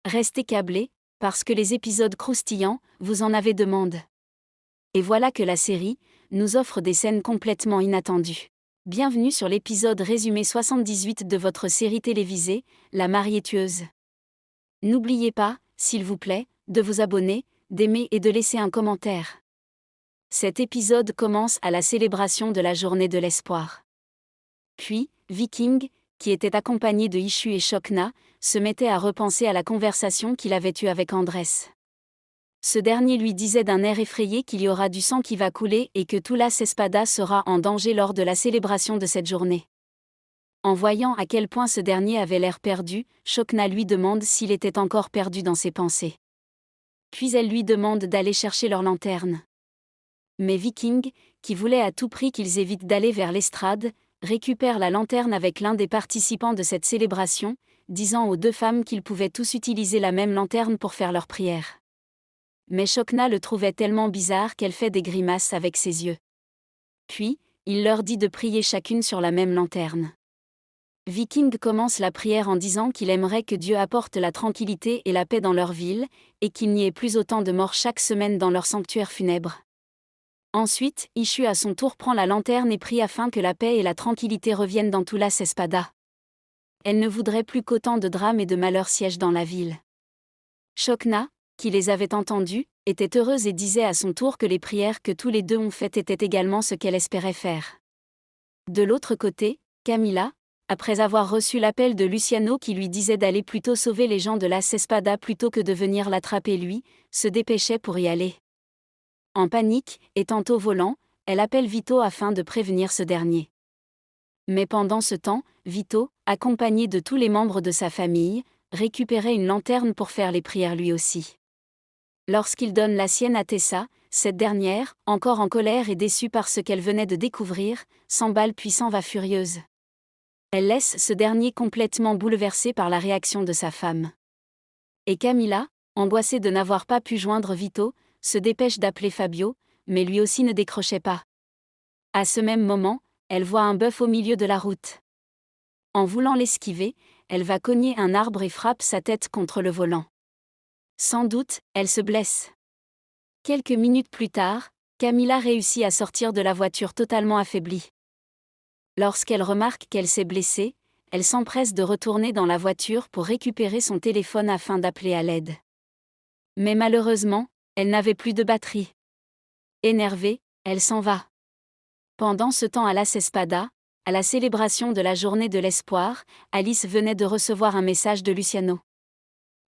Restez câblés, parce que les épisodes croustillants, vous en avez demande. Et voilà que la série nous offre des scènes complètement inattendues. Bienvenue sur l'épisode résumé 78 de votre série télévisée, La mariée tueuse. N'oubliez pas, s'il vous plaît, de vous abonner, d'aimer et de laisser un commentaire. Cet épisode commence à la célébration de la journée de l'espoir. Puis, Viking, qui était accompagné de Ishu et Shokna, se mettait à repenser à la conversation qu'il avait eue avec Andrés. Ce dernier lui disait d'un air effrayé qu'il y aura du sang qui va couler et que tout Las Espadas sera en danger lors de la célébration de cette journée. En voyant à quel point ce dernier avait l'air perdu, Shokna lui demande s'il était encore perdu dans ses pensées. Puis elle lui demande d'aller chercher leur lanterne. Mais Viking, qui voulait à tout prix qu'ils évitent d'aller vers l'estrade, récupère la lanterne avec l'un des participants de cette célébration, disant aux deux femmes qu'ils pouvaient tous utiliser la même lanterne pour faire leur prière. Mais Shokna le trouvait tellement bizarre qu'elle fait des grimaces avec ses yeux. Puis, il leur dit de prier chacune sur la même lanterne. Viking commence la prière en disant qu'il aimerait que Dieu apporte la tranquillité et la paix dans leur ville, et qu'il n'y ait plus autant de morts chaque semaine dans leur sanctuaire funèbre. Ensuite, Ishu à son tour prend la lanterne et prie afin que la paix et la tranquillité reviennent dans tout Las Espadas. Elle ne voudrait plus qu'autant de drames et de malheurs siègent dans la ville. Shokna, qui les avait entendus, était heureuse et disait à son tour que les prières que tous les deux ont faites étaient également ce qu'elle espérait faire. De l'autre côté, Camila, après avoir reçu l'appel de Luciano qui lui disait d'aller plutôt sauver les gens de Las Espadas plutôt que de venir l'attraper lui, se dépêchait pour y aller. En panique, étant au volant, elle appelle Vito afin de prévenir ce dernier. Mais pendant ce temps, Vito, accompagné de tous les membres de sa famille, récupérait une lanterne pour faire les prières lui aussi. Lorsqu'il donne la sienne à Tessa, cette dernière, encore en colère et déçue par ce qu'elle venait de découvrir, s'emballe puis s'en va furieuse. Elle laisse ce dernier complètement bouleversé par la réaction de sa femme. Et Camila, angoissée de n'avoir pas pu joindre Vito, se dépêche d'appeler Fabio, mais lui aussi ne décrochait pas. À ce même moment, elle voit un bœuf au milieu de la route. En voulant l'esquiver, elle va cogner un arbre et frappe sa tête contre le volant. Sans doute, elle se blesse. Quelques minutes plus tard, Camila réussit à sortir de la voiture totalement affaiblie. Lorsqu'elle remarque qu'elle s'est blessée, elle s'empresse de retourner dans la voiture pour récupérer son téléphone afin d'appeler à l'aide. Mais malheureusement, elle n'avait plus de batterie. Énervée, elle s'en va. Pendant ce temps à Las Espadas, à la célébration de la journée de l'espoir, Alice venait de recevoir un message de Luciano.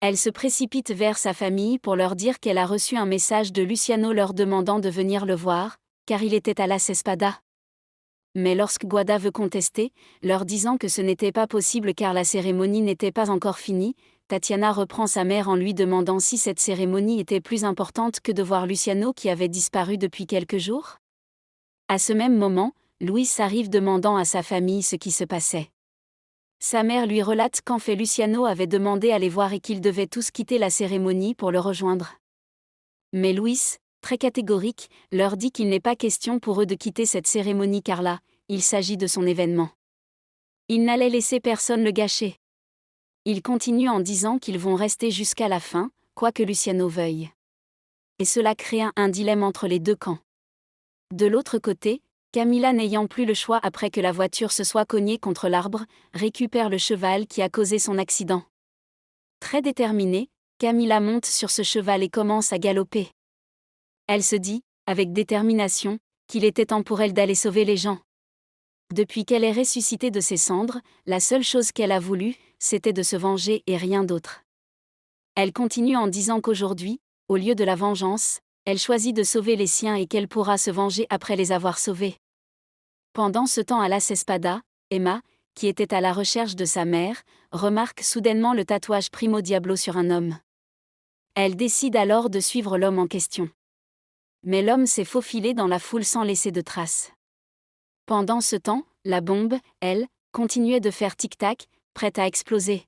Elle se précipite vers sa famille pour leur dire qu'elle a reçu un message de Luciano leur demandant de venir le voir, car il était à Las Espadas. Mais lorsque Guada veut contester, leur disant que ce n'était pas possible car la cérémonie n'était pas encore finie, Tatiana reprend sa mère en lui demandant si cette cérémonie était plus importante que de voir Luciano qui avait disparu depuis quelques jours. À ce même moment, Luis arrive demandant à sa famille ce qui se passait. Sa mère lui relate qu'en fait Luciano avait demandé à les voir et qu'ils devaient tous quitter la cérémonie pour le rejoindre. Mais Luis, très catégorique, leur dit qu'il n'est pas question pour eux de quitter cette cérémonie car là, il s'agit de son événement. Il n'allait laisser personne le gâcher. Il continue en disant qu'ils vont rester jusqu'à la fin, quoi que Luciano veuille. Et cela crée un dilemme entre les deux camps. De l'autre côté, Camila n'ayant plus le choix après que la voiture se soit cognée contre l'arbre, récupère le cheval qui a causé son accident. Très déterminée, Camila monte sur ce cheval et commence à galoper. Elle se dit, avec détermination, qu'il était temps pour elle d'aller sauver les gens. Depuis qu'elle est ressuscitée de ses cendres, la seule chose qu'elle a voulu, c'était de se venger et rien d'autre. Elle continue en disant qu'aujourd'hui, au lieu de la vengeance, elle choisit de sauver les siens et qu'elle pourra se venger après les avoir sauvés. Pendant ce temps à Las Espadas, Emma, qui était à la recherche de sa mère, remarque soudainement le tatouage Primo Diablo sur un homme. Elle décide alors de suivre l'homme en question. Mais l'homme s'est faufilé dans la foule sans laisser de traces. Pendant ce temps, la bombe, elle, continuait de faire tic-tac, prête à exploser.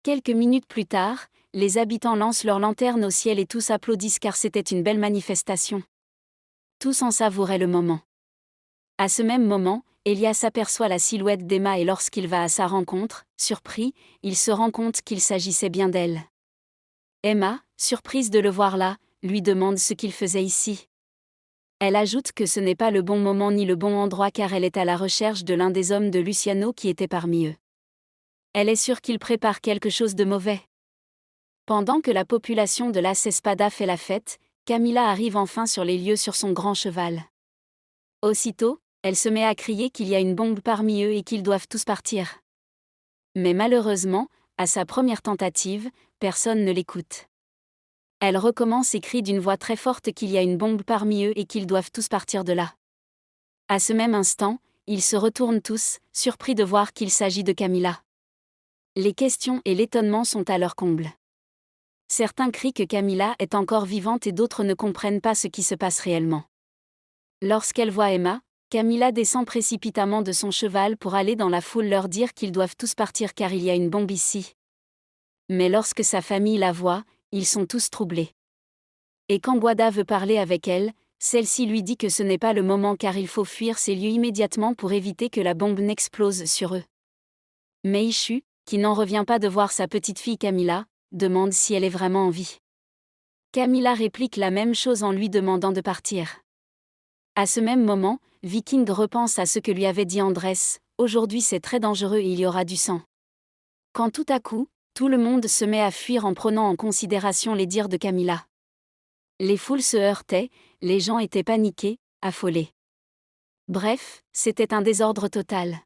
Quelques minutes plus tard, les habitants lancent leurs lanternes au ciel et tous applaudissent car c'était une belle manifestation. Tous en savouraient le moment. À ce même moment, Elias aperçoit la silhouette d'Emma et lorsqu'il va à sa rencontre, surpris, il se rend compte qu'il s'agissait bien d'elle. Emma, surprise de le voir là, lui demande ce qu'il faisait ici. Elle ajoute que ce n'est pas le bon moment ni le bon endroit car elle est à la recherche de l'un des hommes de Luciano qui était parmi eux. Elle est sûre qu'il prépare quelque chose de mauvais. Pendant que la population de Las Espadas fait la fête, Camila arrive enfin sur les lieux sur son grand cheval. Aussitôt, elle se met à crier qu'il y a une bombe parmi eux et qu'ils doivent tous partir. Mais malheureusement, à sa première tentative, personne ne l'écoute. Elle recommence et crie d'une voix très forte qu'il y a une bombe parmi eux et qu'ils doivent tous partir de là. À ce même instant, ils se retournent tous, surpris de voir qu'il s'agit de Camila. Les questions et l'étonnement sont à leur comble. Certains crient que Camila est encore vivante et d'autres ne comprennent pas ce qui se passe réellement. Lorsqu'elle voit Emma, Camila descend précipitamment de son cheval pour aller dans la foule leur dire qu'ils doivent tous partir car il y a une bombe ici. Mais lorsque sa famille la voit, ils sont tous troublés. Et quand Boada veut parler avec elle, celle-ci lui dit que ce n'est pas le moment car il faut fuir ces lieux immédiatement pour éviter que la bombe n'explose sur eux. Mais Ishu, qui n'en revient pas de voir sa petite fille Camila, demande si elle est vraiment en vie. Camila réplique la même chose en lui demandant de partir. À ce même moment, Viking repense à ce que lui avait dit Andrés, « Aujourd'hui c'est très dangereux et il y aura du sang. » Quand tout à coup, tout le monde se met à fuir en prenant en considération les dires de Camila. Les foules se heurtaient, les gens étaient paniqués, affolés. Bref, c'était un désordre total.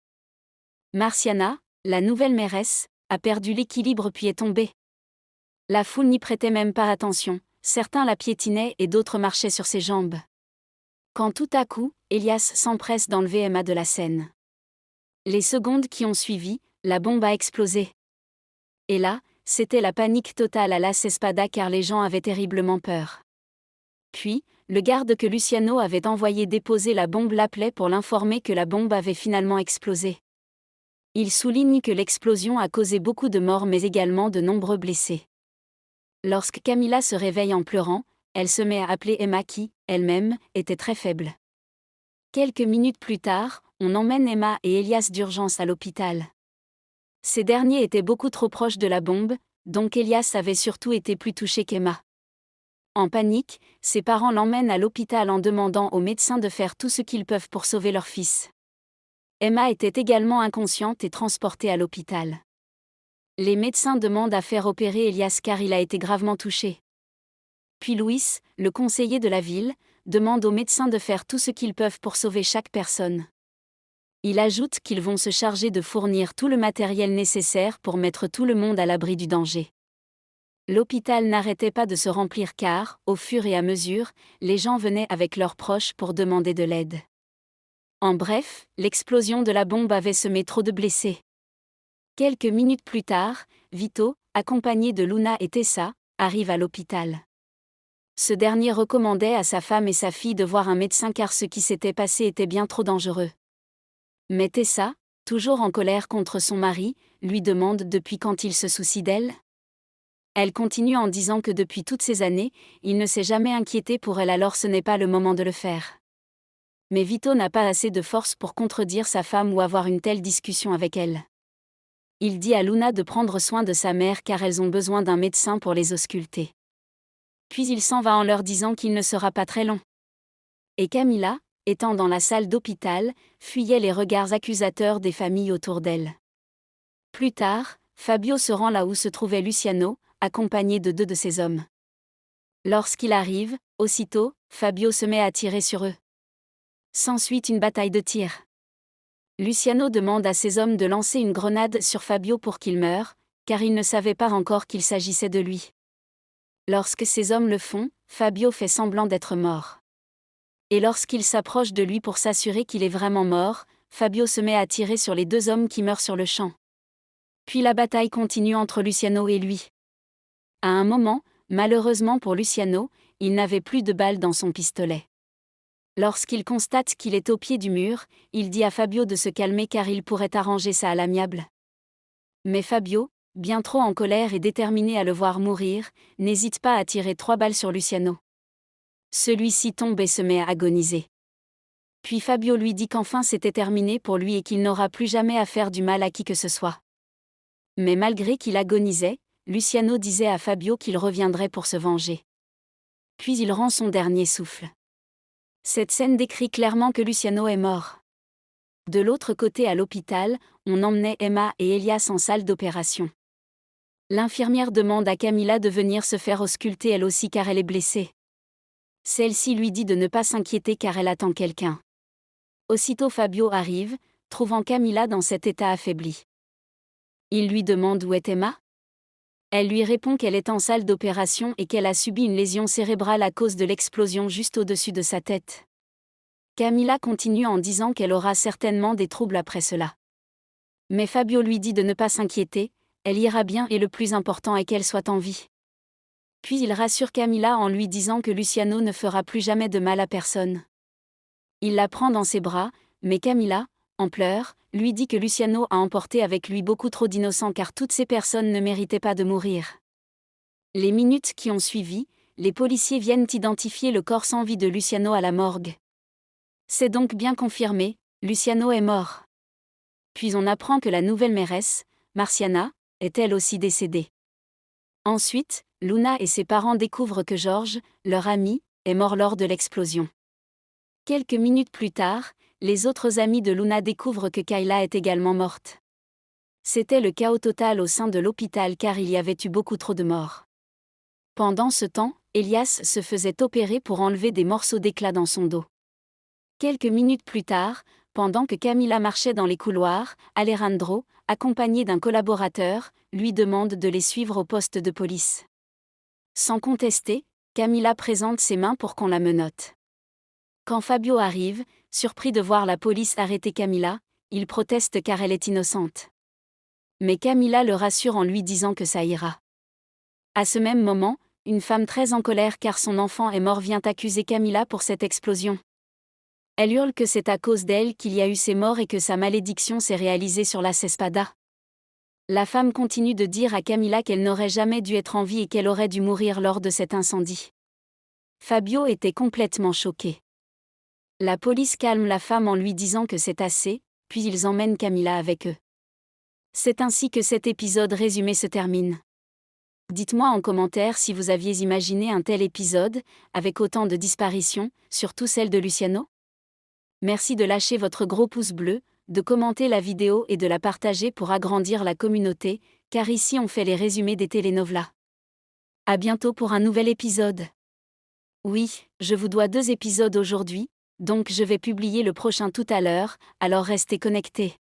Marciana, la nouvelle mairesse, a perdu l'équilibre puis est tombée. La foule n'y prêtait même pas attention, certains la piétinaient et d'autres marchaient sur ses jambes. Quand tout à coup, Elias s'empresse d'enlever Emma de la scène. Les secondes qui ont suivi, la bombe a explosé. Et là, c'était la panique totale à Las Espadas car les gens avaient terriblement peur. Puis, le garde que Luciano avait envoyé déposer la bombe l'appelait pour l'informer que la bombe avait finalement explosé. Il souligne que l'explosion a causé beaucoup de morts mais également de nombreux blessés. Lorsque Camila se réveille en pleurant, elle se met à appeler Emma qui, elle-même, était très faible. Quelques minutes plus tard, on emmène Emma et Elias d'urgence à l'hôpital. Ces derniers étaient beaucoup trop proches de la bombe, donc Elias avait surtout été plus touché qu'Emma. En panique, ses parents l'emmènent à l'hôpital en demandant aux médecins de faire tout ce qu'ils peuvent pour sauver leur fils. Emma était également inconsciente et transportée à l'hôpital. Les médecins demandent à faire opérer Elias car il a été gravement touché. Puis Luis, le conseiller de la ville, demande aux médecins de faire tout ce qu'ils peuvent pour sauver chaque personne. Il ajoute qu'ils vont se charger de fournir tout le matériel nécessaire pour mettre tout le monde à l'abri du danger. L'hôpital n'arrêtait pas de se remplir car, au fur et à mesure, les gens venaient avec leurs proches pour demander de l'aide. En bref, l'explosion de la bombe avait semé trop de blessés. Quelques minutes plus tard, Vito, accompagné de Luna et Tessa, arrive à l'hôpital. Ce dernier recommandait à sa femme et sa fille de voir un médecin car ce qui s'était passé était bien trop dangereux. Mais Tessa, toujours en colère contre son mari, lui demande depuis quand il se soucie d'elle. Elle continue en disant que depuis toutes ces années, il ne s'est jamais inquiété pour elle alors ce n'est pas le moment de le faire. Mais Vito n'a pas assez de force pour contredire sa femme ou avoir une telle discussion avec elle. Il dit à Luna de prendre soin de sa mère car elles ont besoin d'un médecin pour les ausculter. Puis il s'en va en leur disant qu'il ne sera pas très long. Et Camila, étant dans la salle d'hôpital, fuyait les regards accusateurs des familles autour d'elle. Plus tard, Fabio se rend là où se trouvait Luciano, accompagné de 2 de ses hommes. Lorsqu'il arrive, aussitôt, Fabio se met à tirer sur eux. S'ensuit une bataille de tirs. Luciano demande à ses hommes de lancer une grenade sur Fabio pour qu'il meure, car il ne savait pas encore qu'il s'agissait de lui. Lorsque ses hommes le font, Fabio fait semblant d'être mort. Et lorsqu'il s'approche de lui pour s'assurer qu'il est vraiment mort, Fabio se met à tirer sur les 2 hommes qui meurent sur le champ. Puis la bataille continue entre Luciano et lui. À un moment, malheureusement pour Luciano, il n'avait plus de balles dans son pistolet. Lorsqu'il constate qu'il est au pied du mur, il dit à Fabio de se calmer car il pourrait arranger ça à l'amiable. Mais Fabio, bien trop en colère et déterminé à le voir mourir, n'hésite pas à tirer 3 balles sur Luciano. Celui-ci tombe et se met à agoniser. Puis Fabio lui dit qu'enfin c'était terminé pour lui et qu'il n'aura plus jamais à faire du mal à qui que ce soit. Mais malgré qu'il agonisait, Luciano disait à Fabio qu'il reviendrait pour se venger. Puis il rend son dernier souffle. Cette scène décrit clairement que Luciano est mort. De l'autre côté à l'hôpital, on emmenait Emma et Elias en salle d'opération. L'infirmière demande à Camilla de venir se faire ausculter elle aussi car elle est blessée. Celle-ci lui dit de ne pas s'inquiéter car elle attend quelqu'un. Aussitôt Fabio arrive, trouvant Camilla dans cet état affaibli. Il lui demande où est Emma. Elle lui répond qu'elle est en salle d'opération et qu'elle a subi une lésion cérébrale à cause de l'explosion juste au-dessus de sa tête. Camilla continue en disant qu'elle aura certainement des troubles après cela. Mais Fabio lui dit de ne pas s'inquiéter, elle ira bien et le plus important est qu'elle soit en vie. Puis il rassure Camilla en lui disant que Luciano ne fera plus jamais de mal à personne. Il la prend dans ses bras, mais Camilla, en pleurs, lui dit que Luciano a emporté avec lui beaucoup trop d'innocents car toutes ces personnes ne méritaient pas de mourir. Les minutes qui ont suivi, les policiers viennent identifier le corps sans vie de Luciano à la morgue. C'est donc bien confirmé, Luciano est mort. Puis on apprend que la nouvelle mairesse, Marciana, est elle aussi décédée. Ensuite, Luna et ses parents découvrent que George, leur ami, est mort lors de l'explosion. Quelques minutes plus tard, les autres amis de Luna découvrent que Kayla est également morte. C'était le chaos total au sein de l'hôpital car il y avait eu beaucoup trop de morts. Pendant ce temps, Elias se faisait opérer pour enlever des morceaux d'éclat dans son dos. Quelques minutes plus tard, pendant que Camilla marchait dans les couloirs, Alejandro, accompagné d'un collaborateur, lui demande de les suivre au poste de police. Sans contester, Camilla présente ses mains pour qu'on la menotte. Quand Fabio arrive, surpris de voir la police arrêter Camilla, il proteste car elle est innocente. Mais Camilla le rassure en lui disant que ça ira. À ce même moment, une femme très en colère car son enfant est mort vient accuser Camilla pour cette explosion. Elle hurle que c'est à cause d'elle qu'il y a eu ces morts et que sa malédiction s'est réalisée sur la Cespada. La femme continue de dire à Camilla qu'elle n'aurait jamais dû être en vie et qu'elle aurait dû mourir lors de cet incendie. Fabio était complètement choqué. La police calme la femme en lui disant que c'est assez, puis ils emmènent Camilla avec eux. C'est ainsi que cet épisode résumé se termine. Dites-moi en commentaire si vous aviez imaginé un tel épisode, avec autant de disparitions, surtout celle de Luciano. Merci de lâcher votre gros pouce bleu, de commenter la vidéo et de la partager pour agrandir la communauté, car ici on fait les résumés des telenovelas. À bientôt pour un nouvel épisode. Oui, je vous dois 2 épisodes aujourd'hui, donc je vais publier le prochain tout à l'heure, alors restez connectés.